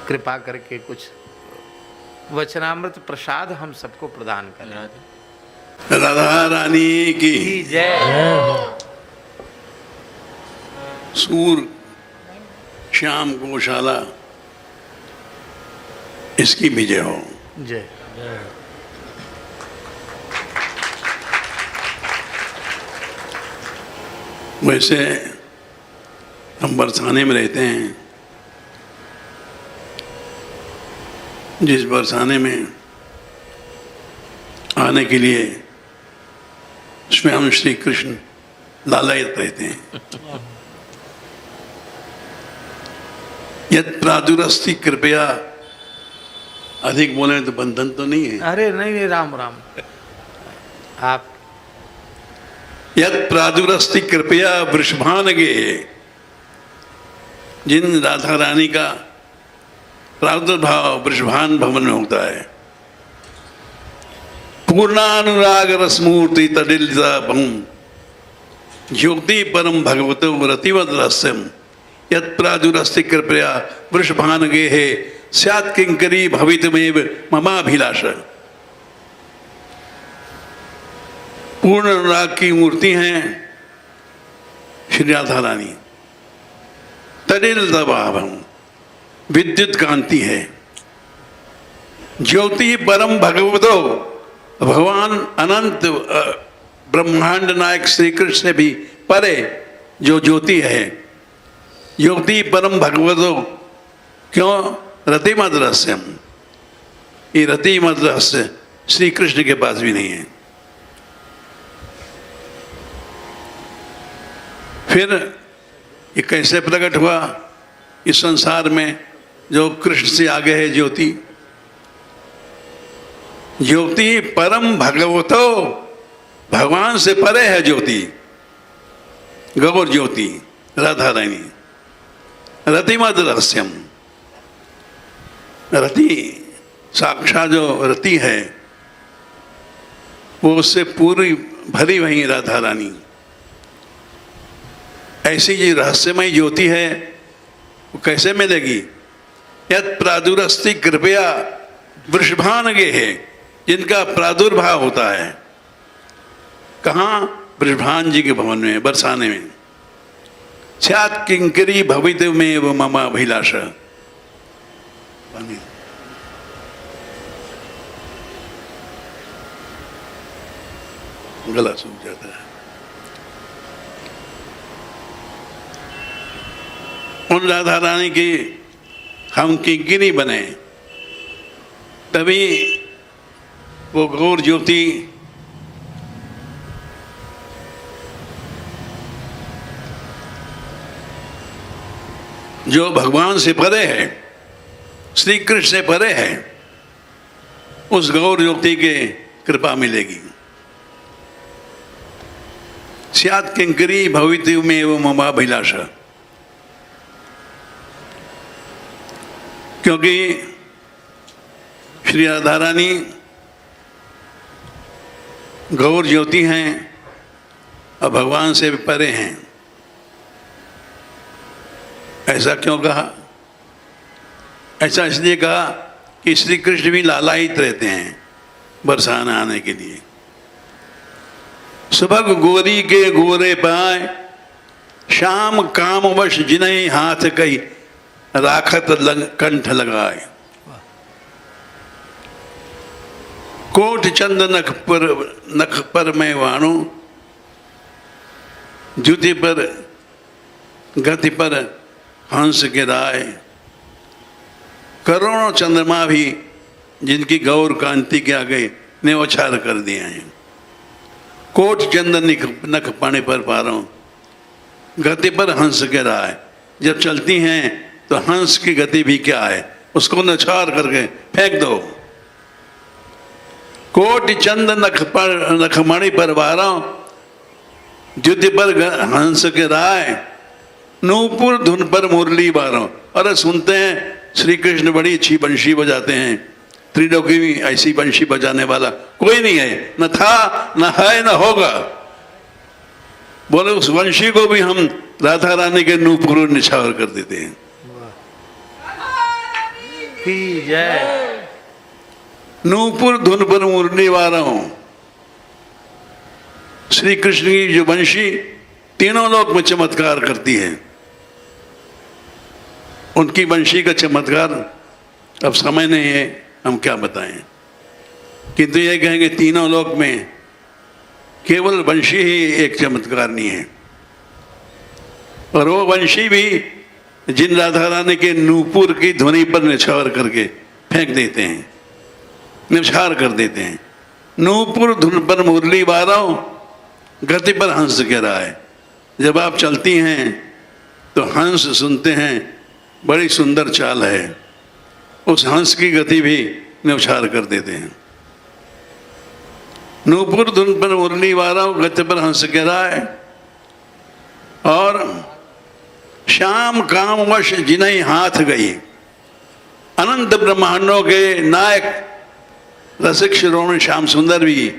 कृपा करके कुछ वचनामृत प्रसाद हम सबको प्रदान करें। राधा रानी की जय। सूर श्याम गौशाला इसकी विजय हो। जय। वैसे हम बरसाने में रहते हैं, जिस बरसाने में आने के लिए स्वयं श्री कृष्ण लालायित रहते हैं। यद प्रादुरस्ति कृपया, अधिक बोले तो बंधन तो नहीं है। अरे नहीं, राम राम। आप यद प्रादुरस्ति कृपया वृषभानगे, जिन राधा रानी का प्रादुर्भाव वृषभान भवन में होता है, पूर्णानुराग रसमूर्ति तडिलता बहु ज्योति परम भगवतो रतिवद रस्यम, यद प्रादुरस्ति कृपया वृषभानगे है स्यात् किंकरी भवितमेव ममाभिलाष। पूर्ण अनुराग की मूर्ति हैं श्री राधा रानी। तडिल दबाभम, विद्युत कांति है। ज्योति परम भगवतो, भगवान अनंत ब्रह्मांड नायक श्री कृष्ण से भी परे जो ज्योति है, ज्योति परम भगवतो। क्यों? रतिमद रहस्यम, ये रतिमद रहस्य श्री कृष्ण के पास भी नहीं है। फिर ये कैसे प्रकट हुआ इस संसार में जो कृष्ण से आगे है ज्योति? ज्योति परम भगवतो, भगवान से परे है ज्योति, गौर ज्योति राधा रानी। रतिमद रहस्यम, रति साक्षात जो रति है वो उससे पूरी भरी वही राधा रानी। ऐसी जो रहस्यमय ज्योति है वो कैसे मिलेगी? यद प्रादुरस्ति कृपया वृषभानगे है, जिनका प्रादुर्भाव होता है कहाँ? वृषभान जी के भवन में, बरसाने में। स्यात् किंकरी भवितमेव ममाभिलाष। गला सूख जाता है। उन राधा रानी की हम किंकिनी बने, तभी वो गौर ज्योति जो भगवान से परे है, श्री कृष्ण से परे है, उस गौर ज्योति के कृपा मिलेगी। स्यात् किंकरी भवितमेव ममाभिलाष। क्योंकि श्री राधा रानी गौर ज्योति हैं और भगवान से परे हैं। ऐसा क्यों कहा? ऐसा इसलिए कहा कि श्री कृष्ण भी लालायित रहते हैं बरसाना आने के लिए। सुभग गोरी के गोरे पाए, शाम कामवश जिन्हें हाथ कही राखत कंठ लगाए। कोट चंद नख पर मैं वाणु, जुति पर गति पर हंस गिराए। करोड़ों चंद्रमा भी जिनकी गौर कांति के आगे न्योछावर कर दिए हैं। कोट चंद नख पाने पर पारों, गति पर हंस गिराए। जब चलती हैं तो हंस की गति भी क्या है, उसको न्योछावर करके फेंक दो। कोटि चंद नखमणि पर वारों, जुति पर हंस के राय। नूपुर धुन पर मुरली बारों। अरे सुनते हैं श्री कृष्ण बड़ी अच्छी बंशी बजाते हैं, त्रिलोकी में ऐसी बंशी बजाने वाला कोई नहीं है, न था न है न होगा। बोले उस वंशी को भी हम राधा रानी के नूपुर निछावर कर देते हैं। की जय। नूपुर धुन पर मुरली वारों, श्री कृष्ण की जो वंशी तीनों लोक में चमत्कार करती है, उनकी वंशी का चमत्कार अब समय नहीं है, हम क्या बताएं। किंतु ये कहेंगे तीनों लोक में केवल वंशी ही एक चमत्कार नहीं है, और वो वंशी भी जिन राधा रानी के नूपुर की ध्वनि पर निछावर करके फेंक देते हैं, निछार कर देते हैं। नूपुर धुन पर मुरली वारों, गति पर हंस कह रहा है। जब आप चलती हैं तो हंस सुनते हैं, बड़ी सुंदर चाल है, उस हंस की गति भी निछार कर देते हैं। नूपुर धुन पर मुरली वारों, गति पर हंस कह रहा है। और श्याम काम वश जिन्हें हाथ गई, अनंत ब्रह्मांडों के नायक रसिक शिरोमणि श्याम सुंदर भी,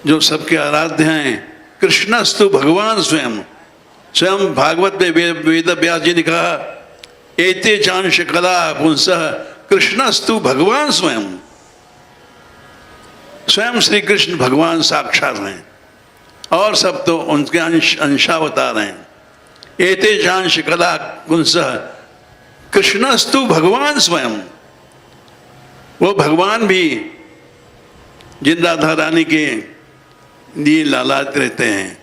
जो सबके आराध्य हैं। कृष्णस्तु भगवान स्वयं, स्वयं भागवत में वेद व्यास जी ने कहा, एते चांश कला पुंसः कृष्णस्तु भगवान स्वयं। स्वयं श्री कृष्ण भगवान साक्षात हैं, और सब तो उनके अंशावतार हैं। एते चांश कला पुंसः कृष्णस्तु भगवान स्वयं। वो भगवान भी जिन राधा रानी के लिए लालायित रहते हैं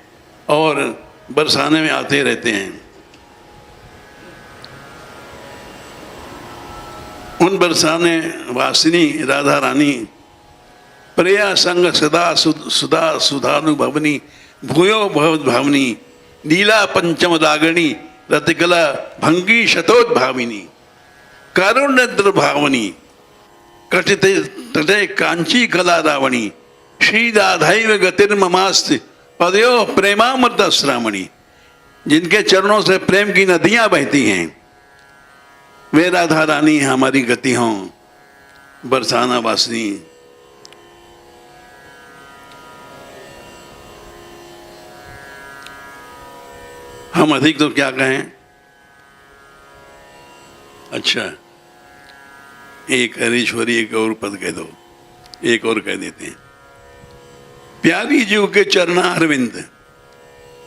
और बरसाने में आते रहते हैं, उन बरसाने वासिनी राधा रानी प्रिया संग सदा सुधा सुधानुभवनी भूयो भवद भावनी लीला पंचम दागणी रतिकला भंगी शतोद्भाविनी कारुण्यद्र भावनी कटिते तटे कांची कला रावणी श्रीराधैव गतिर्ममास्त पदयो प्रेमामृत श्रावणी। जिनके चरणों से प्रेम की नदियां बहती हैं, वे राधा रानी हमारी गति हों, बरसाना वासिनी। हम अधिक तो क्या कहें। अच्छा, एक हरीश्वरी एक और पद कह दो, एक और कह देते हैं। प्यारी जीव के चरणारविंद,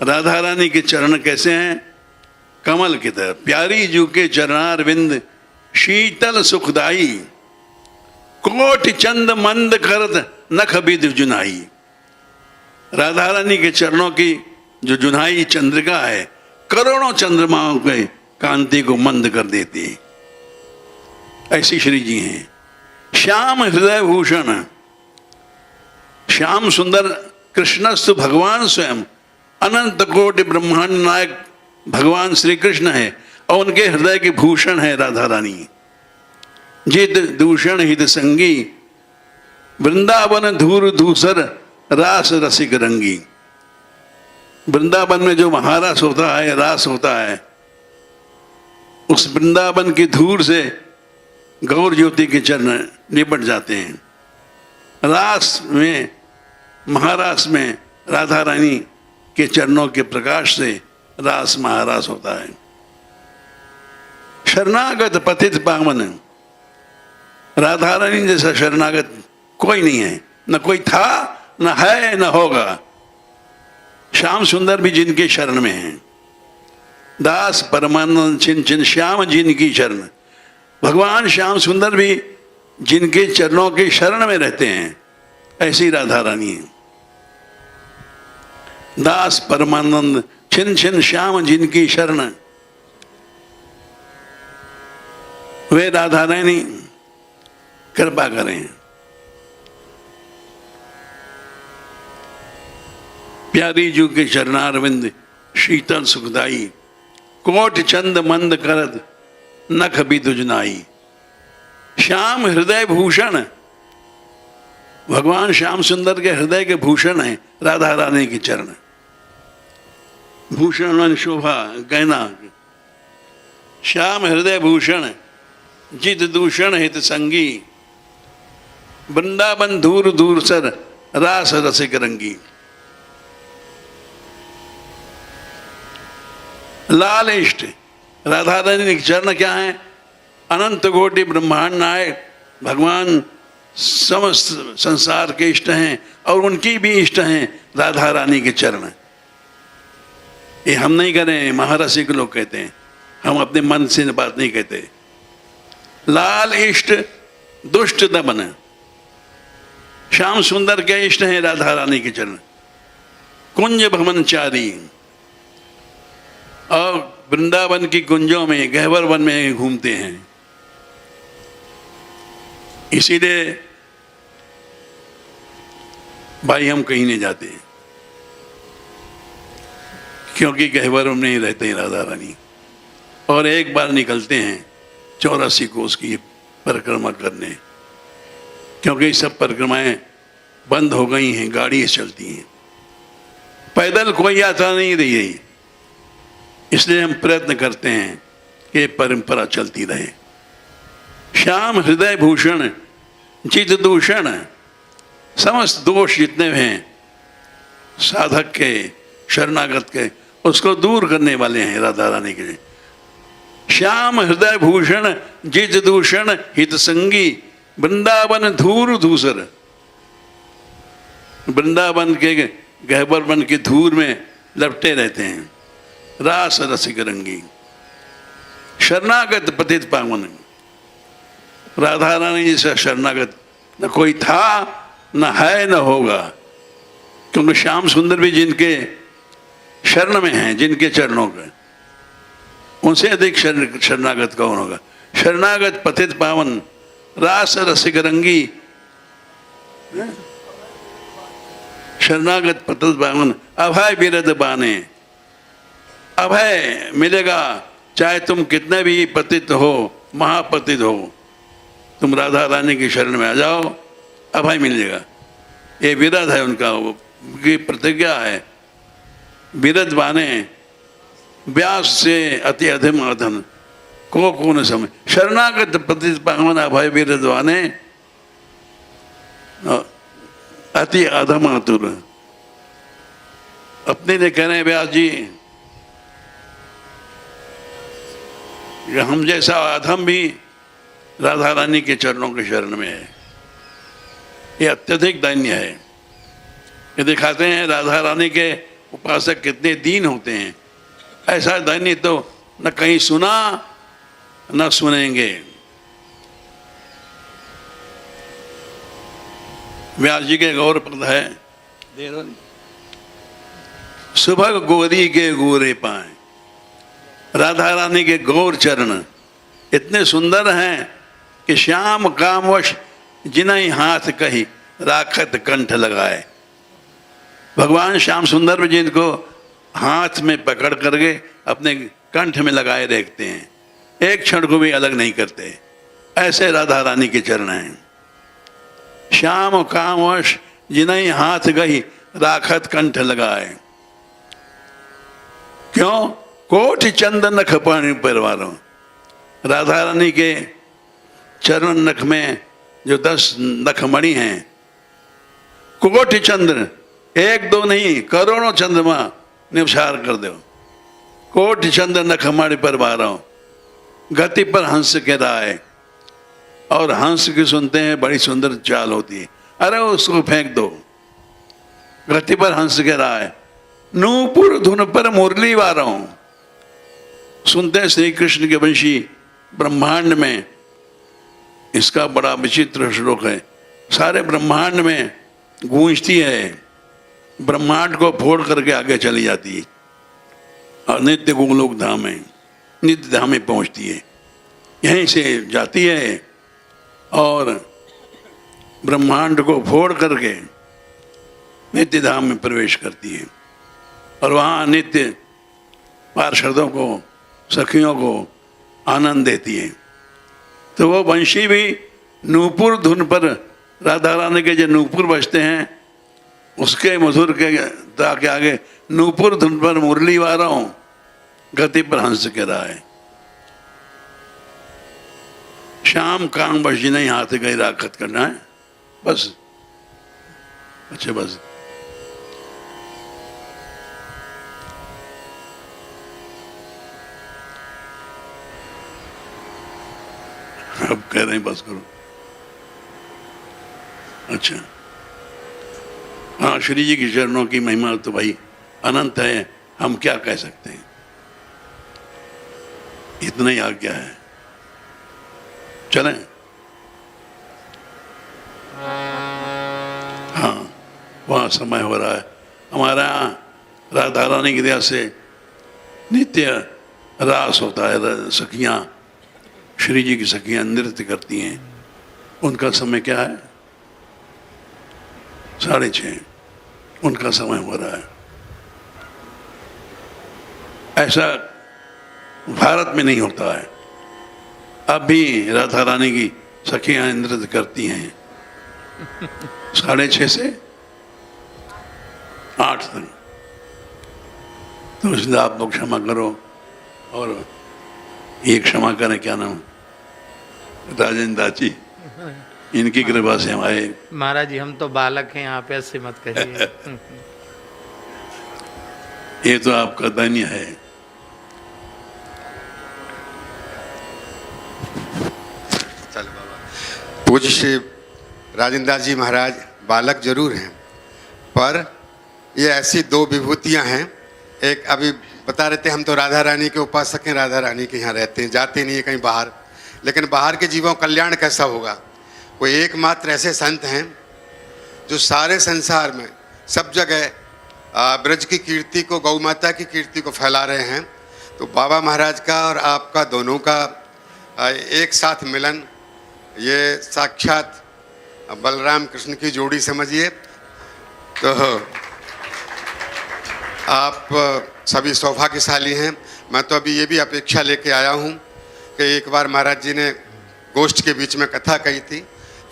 राधा रानी के चरण कैसे हैं? कमल की तरह। प्यारी जीव के चरणारविंद शीतल सुखदाई, कोटि चंद मंद करत नख बिद जुनाई। राधा रानी के चरणों की जो जुनाई चंद्रिका है, करोड़ों चंद्रमाओं के कांति को मंद कर देती है। ऐसी श्री जी हैं। श्याम हृदय भूषण, श्याम सुंदर कृष्णस्तु भगवान स्वयं, अनंत कोटि ब्रह्मांड नायक भगवान श्री कृष्ण है, और उनके हृदय के भूषण है राधा रानी। जिद दूषण हित संगी, वृंदावन धूर धूसर रास रसिक रंगी। वृंदावन में जो महारास होता है, रास होता है, उस वृंदावन की धूल से गौर ज्योति के चरण निपट जाते हैं। रास में, महारास में राधा रानी के चरणों के प्रकाश से रास महारास होता है। शरणागत पतित पावन, राधा रानी जैसा शरणागत कोई नहीं है, न कोई था, न है, न होगा। श्याम सुंदर भी जिनके शरण में हैं। दास परमानंद छिन छिन श्याम जिनकी शरण। भगवान श्याम सुंदर भी जिनके चरणों के शरण में रहते हैं, ऐसी राधा रानी है। दास परमानंद छिन छिन श्याम जिनकी शरण, वे राधा रानी कृपा करें। प्यारी जू के चरणारविंद शीतल सुखदाई, कोट चंद मंद करद नख बिद जुनाई। श्याम हृदय भूषण, भगवान श्याम सुंदर के हृदय के भूषण है राधा रानी के चरण। भूषण शोभा गहना। श्याम हृदय भूषण जित दूषण हित संगी, वृंदावन धूर धूर सर रास रसिक रंगी। लाल इष्ट, राधा रानी के चरण क्या है? अनंत कोटि ब्रह्मांड नायक भगवान समस्त संसार के इष्ट हैं और उनकी भी इष्ट हैं राधा रानी के चरण। ये हम नहीं कह रहे हैं, महारसिक लोग कहते हैं, हम अपने मन से बात नहीं कहते। लाल इष्ट दुष्ट दमन, श्याम सुंदर के इष्ट हैं राधा रानी के चरण। कुंज भ्रमणचारी, और वृंदावन की कुंजों में गहवर वन में घूमते हैं। इसीलिए भाई हम कहीं नहीं जाते, क्योंकि गहवर वन में ही रहते हैं राधा रानी। और एक बार निकलते हैं 84 कोस की परिक्रमा करने, क्योंकि सब परिक्रमाएं बंद हो गई हैं, गाड़ी चलती हैं, पैदल कोई यात्रा नहीं रही है। इसलिए हम प्रयत्न करते हैं कि परंपरा चलती रहे। श्याम हृदय भूषण चित दूषण, समस्त दोष जितने हैं साधक के शरणागत के, उसको दूर करने वाले हैं राधा रानी के। श्याम हृदय भूषण जित दूषण हित संगी, वृंदावन धूर धूसर। वृंदावन के गहबर वन की धूर में लपटे रहते हैं, रास रसिक रंगी। शरणागत पतित पावन, राधा रानी जैसा शरणागत न कोई था, न है, न होगा। क्योंकि श्याम सुंदर भी जिनके शरण में हैं, जिनके चरणों के, उनसे अधिक शरणागत कौन होगा। शरणागत पतित पावन रास रसिक रंगी, शरणागत पतित पावन अभय बिरद बाने। अभय मिलेगा, चाहे तुम कितने भी पतित हो, महापतित हो, तुम राधा रानी की शरण में आ जाओ, अभय मिलेगा। ये विरद है उनका, उनकी प्रतिज्ञा है। विरद बाने व्यास से अति अधम अधन को न समय। शरणागत पतित पावन अभय विरद बाने अति अधम आतुर। अपने ने कह रहे हैं व्यास जी, हम जैसा अधम भी राधा रानी के चरणों के शरण में है। ये अत्यधिक दैन्य है। ये दिखाते हैं राधा रानी के उपासक कितने दीन होते हैं। ऐसा दैन्य तो न कहीं सुना न सुनेंगे। व्यास जी के गौर पद है, सुबह गोरी के गोरे पाए। राधा रानी के गौर चरण इतने सुंदर हैं कि श्याम कामवश जिन्हीं हाथ कही राखत कंठ लगाए। भगवान श्याम सुंदर में जिनको हाथ में पकड़ करके अपने कंठ में लगाए रखते हैं, एक क्षण को भी अलग नहीं करते। ऐसे राधा रानी के चरण हैं। श्याम कामवश जिन्हीं हाथ गही राखत कंठ लगाए। क्यों? कोटि चंदन नख पानी परवारों। राधा रानी के चरण नख में जो 10 नखमणि हैं, कोटि चंद्र, एक दो नहीं करोड़ों चंद्रमा निवसार कर दो। कोटि चंद्र नखमणि परवारों, गति पर हंस के राय। और हंस की सुनते हैं बड़ी सुंदर चाल होती है, अरे उसको फेंक दो। गति पर हंस के राय, नूपुर धुन पर मुरली वारों। सुनते हैं श्री कृष्ण के वंशी ब्रह्मांड में, इसका बड़ा विचित्र श्लोक है। सारे ब्रह्मांड में गूंजती है, ब्रह्मांड को फोड़ करके आगे चली जाती है और नित्य गोलोक धाम में, नित्य धाम में पहुंचती है। यहीं से जाती है और ब्रह्मांड को फोड़ करके नित्य धाम में प्रवेश करती है और वहाँ नित्य पार्षदों को, सखियों को आनंद देती है। तो वो वंशी भी नूपुर धुन पर, राधा रानी के जो नूपुर बजते हैं उसके मधुर के ताके आगे, नूपुर धुन पर मुरली वारों, गति पर हंस के राय। श्याम काम बस जी नहीं हाथ गई राखत करना है, बस। अच्छा बस। अब कह रहे हैं बस करो। अच्छा, हाँ, श्री जी की चरणों की महिमा तो भाई अनंत है, हम क्या कह सकते हैं, इतना ही आज्ञा है। चलें। हाँ, वहाँ समय हो रहा है हमारा यहाँ राधा रानी की दया से नित्य रास होता है। सखियाँ, श्री जी की सखियाँ नृत्य करती हैं। उनका समय क्या है? 6:30 उनका समय हो रहा है। ऐसा भारत में नहीं होता है। अब भी राधा रानी की सखियाँ नृत्य करती हैं 6:30 से 8 तक। तो इसलिए आप लोग क्षमा करो, और ये क्षमा करें, क्या नाम, राजेंद्र दाची, इनकी कृपा से हमारे। महाराज जी हम तो बालक हैं, आप ऐसे मत कहिए। ये तो आपका धन्य है। चल बाबा। पूज्य श्री राजेंद्र दास जी महाराज बालक जरूर हैं, पर ये ऐसी 2 विभूतियां हैं। एक अभी बता रहे थे, हम तो राधा रानी के उपासक हैं, राधा रानी के यहाँ रहते हैं, जाते नहीं है कहीं बाहर। लेकिन बाहर के जीवों का कल्याण कैसा होगा? वो एकमात्र ऐसे संत हैं जो सारे संसार में सब जगह ब्रज की कीर्ति को, गौ माता की कीर्ति को फैला रहे हैं। तो बाबा महाराज का और आपका दोनों का एक साथ मिलन, ये साक्षात बलराम कृष्ण की जोड़ी समझिए। तो आप सभी सौभाग्यशाली हैं। मैं तो अभी ये भी अपेक्षा लेके आया हूँ कि एक बार महाराज जी ने गोष्ठ के बीच में कथा कही थी,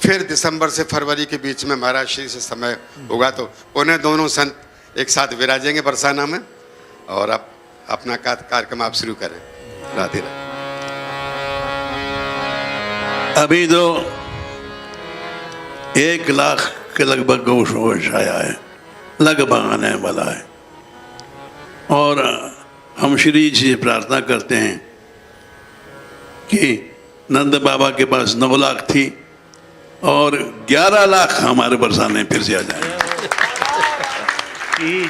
फिर दिसंबर से फरवरी के बीच में महाराज श्री से समय होगा तो उन्हें दोनों संत एक साथ विराजेंगे बरसाना में, और अब अपना कार्यक्रम आप शुरू करें। राधे राधे। अभी तो 1 लाख के लगभग गोश आया है, लगभग आने वाला है। और हम श्री जी से प्रार्थना करते हैं कि नंद बाबा के पास 9 लाख थी और 11 लाख हमारे बरसाने फिर से आ जाए।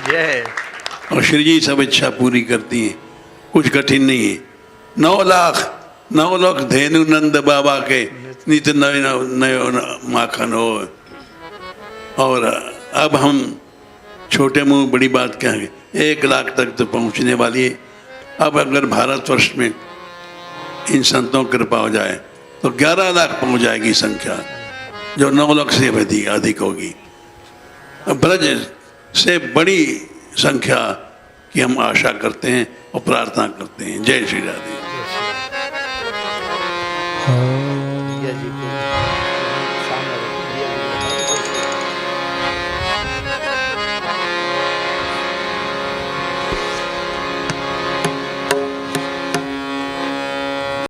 जय। और श्री जी सब इच्छा पूरी करती हैं, कुछ कठिन नहीं है। 9 लाख धेनु नंद बाबा के नित्य नयो माखन हो। और अब हम छोटे मुंह बड़ी बात कहेंगे, 1 लाख तक तो पहुंचने वाली है। अब अगर भारतवर्ष में इन संतों की कृपा हो जाए तो 11 लाख पहुंच जाएगी संख्या, जो 9 लाख से अधिक होगी। ब्रज से बड़ी संख्या की हम आशा करते हैं और प्रार्थना करते हैं। जय श्री राधे। जय जी।